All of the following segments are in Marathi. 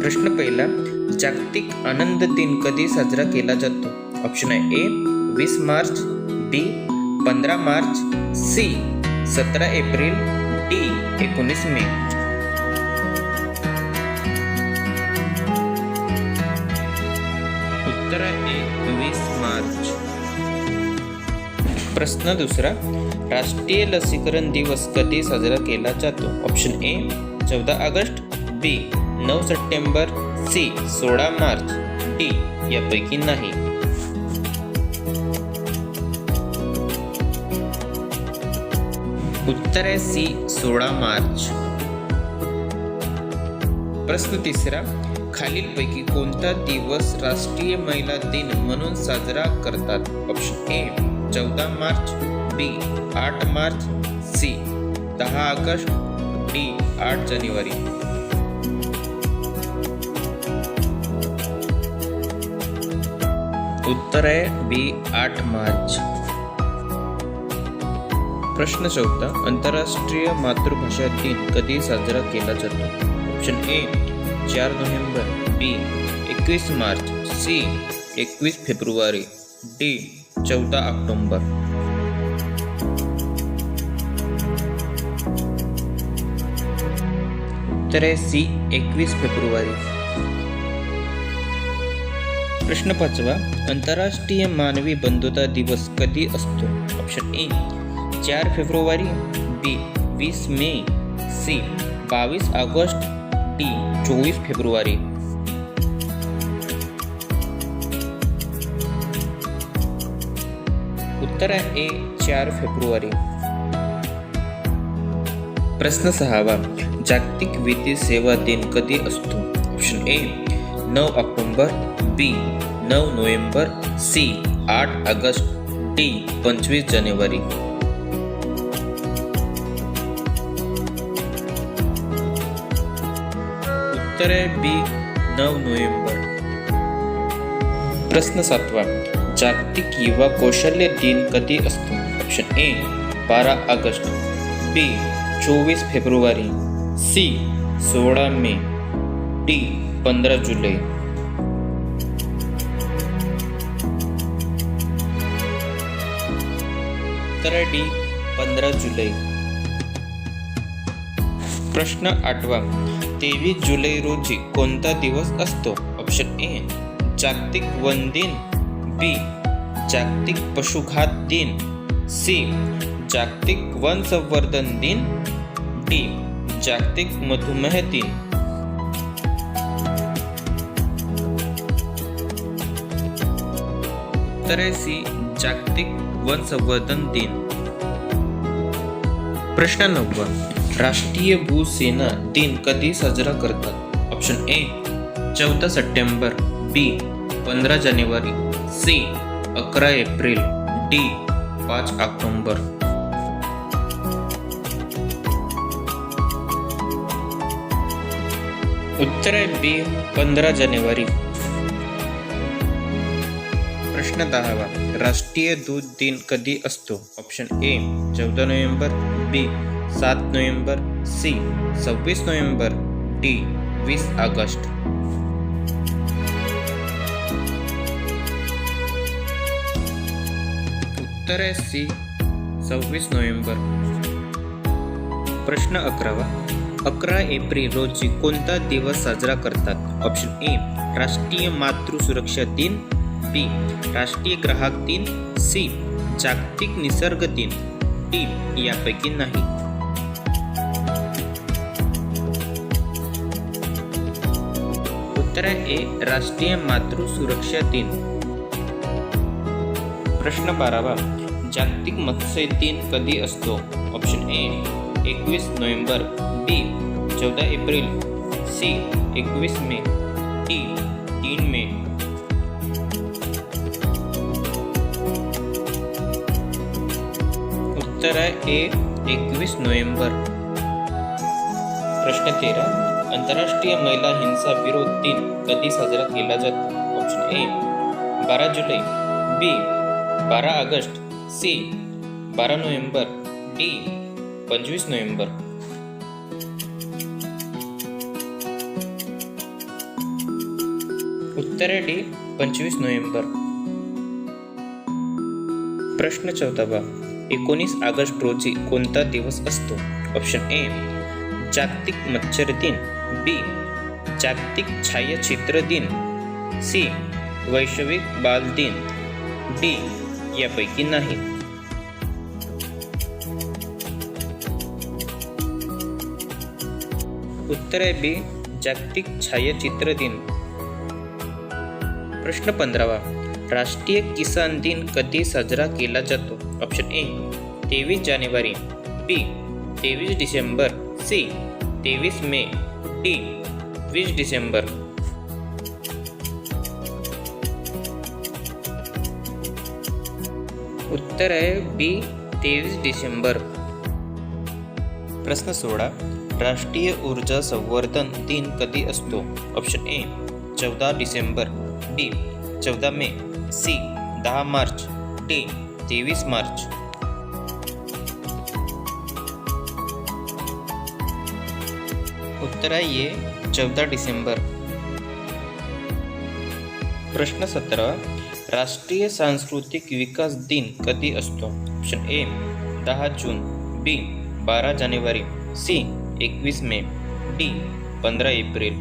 प्रश्न पहिला, जागतिक आनंद दिन कधी साजरा केला जातो? ऑप्शन आहे ए 20 मार्च, बी 15 मार्च, सी 17 एप्रिल, डी 19 मे. उत्तर आहे 20 मार्च. प्रश्न दुसरा, राष्ट्रीय लसीकरण दिवस कधी साजरा केला जातो? Option A 14 August, B 9 September, C 16 March, D यापैकी नाही. उत्तर आहे सी 16 मार्च. प्रश्न तिसरा, खालीलपैकी कोणता दिवस राष्ट्रीय महिला दिन म्हणून साजरा करतात? Option A 14 March, B 8 March, C 10 August, D 8 जानेवारी. उत्तर आहे बी 8 मार्च. प्रश्न चौथा, आंतरराष्ट्रीय मातृभाषा दिन कधी साजरा केला जातो? Option A 4 November, B 21 March, C 21 फेब्रुवारी, डी 14 ऑक्टोबर. उत्तर आहे सी 21 फेब्रुवारी. प्रश्न पाचवा, आंतरराष्ट्रीय मानवी बंधुता दिवस कधी असतो? ऑप्शन ए 4 फेब्रुवारी, B 20 May, C 22 August, D 24 फेब्रुवारी. उत्तर आहे ए 4 फेब्रुवारी. प्रश्न सहावा, जागतिक विधी सेवा दिन कधी असतो? Option A 9 October, B 9 November, C 8 August, D 25 जानेवारी. उत्तर आहे बी 9 नोव्हेंबर. प्रश्न सातवा, जागतिक युवा कौशल्य दिन कधी असतो? ऑप्शन ए 12 ऑगस्ट, बी 24 फेब्रुवारी, सी 16 मे, डी 15 जुलै. उत्तर डी 15 जुलै. प्रश्न आठवा, 23 जुलै रोजी कोणता दिवस असतो? ऑप्शन ए जागतिक वन दिन, बी जागतिक पशुघात दिन, सी जागतिक वन संवर्धन दिन, डी जागतिक मधुमेह दिन. उत्तर आहे सी जागतिक वन संवर्धन दिन. प्रश्न 9, राष्ट्रीय भूसेना दिन कधी साजरा करतात? ऑप्शन ए 14 सप्टेंबर, बी 15 जानेवारी, सी 11 एप्रिल, डी 5 ऑक्टोबर. उत्तर आहे बी 15 जानेवारी. प्रश्न 10, राष्ट्रीय दूध दिन कधी असतो? Option A 14 November, B 7 November, C 26 November, D 20 August. उत्तर आहे सी 26 नोव्हेंबर. प्रश्न 11, 11 एप्रिल रोजी कोणता दिवस साजरा करतात? ऑप्शन ए राष्ट्रीय मातृ सुरक्षा दिन, बी राष्ट्रीय ग्राहक दिन, सी जागतिक निसर्ग दिन, डी यापैकी नाही. उत्तर आहे ए राष्ट्रीय मातृ सुरक्षा दिन. प्रश्न 12, जागतिक मत्स्य दिन कधी असतो? Option A 21 November, B 14 April, C 21 May, D 3 May. उत्तर आहे ए 21 नोव्हेंबर. प्रश्न 13, आंतरराष्ट्रीय महिला हिंसा विरोध दिन कधी साजरा केला जातो? ऑप्शन ए 12 जुलै, B 12 August, C 12 November, D 25 November. उत्तर आहे डी 25 नोव्हेंबर. प्रश्न 14. 19 ऑगस्ट रोजी कोणता दिवस असतो? ऑप्शन ए जागतिक मच्छर दिन, बी जागतिक छायाचित्र दिन, सी वैश्विक बाल दिन, डी यापैकी नाही. उत्तर आहे बी जागतिक छायाचित्र दिन. प्रश्न 15. राष्ट्रीय किसान दिन कधी साजरा केला जातो? ऑप्शन ए 23 जानेवारी, B 23 December, C 23 May, D 20 December. उत्तर आहे बी 23 डिसेंबर. प्रश्न 16. राष्ट्रीय ऊर्जा संवर्धन दिन कधी असतो? Option A 14 December, B 14 May, C 10 March, D 23 March. उत्तर आहे 14 डिसेंबर. प्रश्न 17. राष्ट्रीय सांस्कृतिक विकास दिन कधी असतो? ऑप्शन ए 10 जून, बी 12 जानेवारी, सी 21 मे, डी 15 एप्रिल.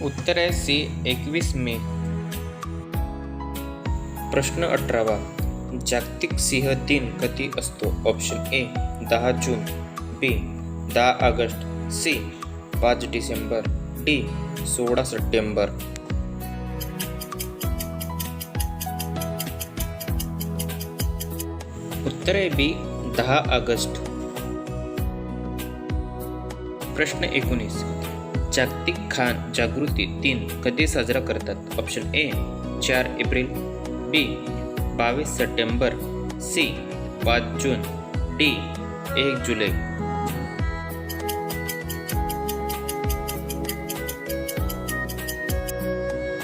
उत्तर आहे सी 21 मे. प्रश्न 18. जागतिक सिंह दिन कधी असतो? Option A 10 June, B 10 August, C 5 December, D 16 September. उत्तर आहे बी 10 ऑगस्ट. प्रश्न 19. जागतिक खान जागृती दिन कधी साजरा करतात? Option A 4 April, B 22 September, C 5 June, D 1 जुलै.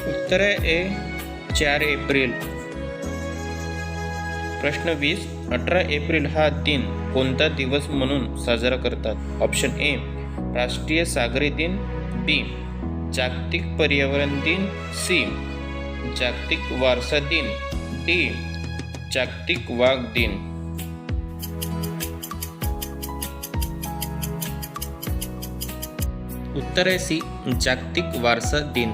उत्तर आहे ए 4 एप्रिल. प्रश्न 20. 18 एप्रिल हा दिन कोणता दिवस म्हणून साजरा करतात? ऑप्शन ए राष्ट्रीय सागरी दिन, बी जागतिक पर्यावरण दिन, सी जागतिक वारसा दिन, डी जागतिक वाघ दिन. उत्तर आहे सी जागतिक वारसा दिन.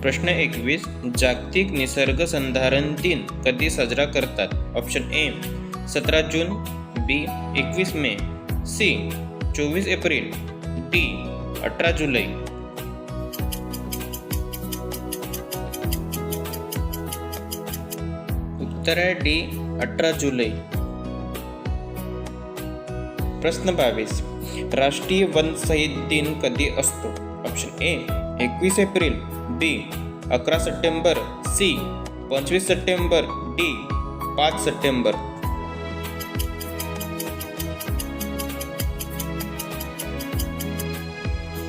प्रश्न 21. जागतिक निसर्ग संधारण दिन कधी साजरा करतात? Option A 17 June, B 21 May, C 24 April, D 18 जुलै. उत्तर आहे डी 18 जुलै. प्रश्न 22. राष्ट्रीय वन शहीद दिन कधी असतो? Option A 21 April, B 11 September, C 25 September, D 5 September.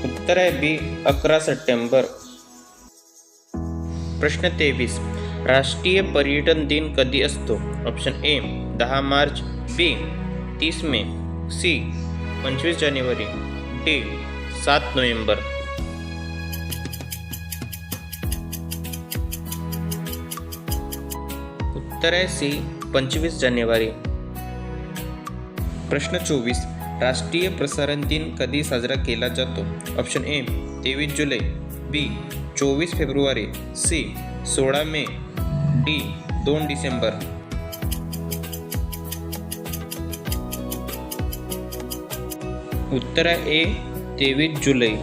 उत्तर आहे बी 11 सप्टेंबर. प्रश्न 23. राष्ट्रीय पर्यटन दिन कधी असतो? Option A 10 March, B 30 May, C 25 जानेवारी, डी 7 नोव्हेंबर. उत्तर आहे सी 25 जानेवारी. प्रश्न 24. राष्ट्रीय प्रसारण दिन कधी साजरा केला जातो? ऑप्शन ए 23 जुलै, बी 24 फेब्रुवारी, सी 16 मे, डी 2 डिसेंबर. उत्तर आहे ए 23 जुलै.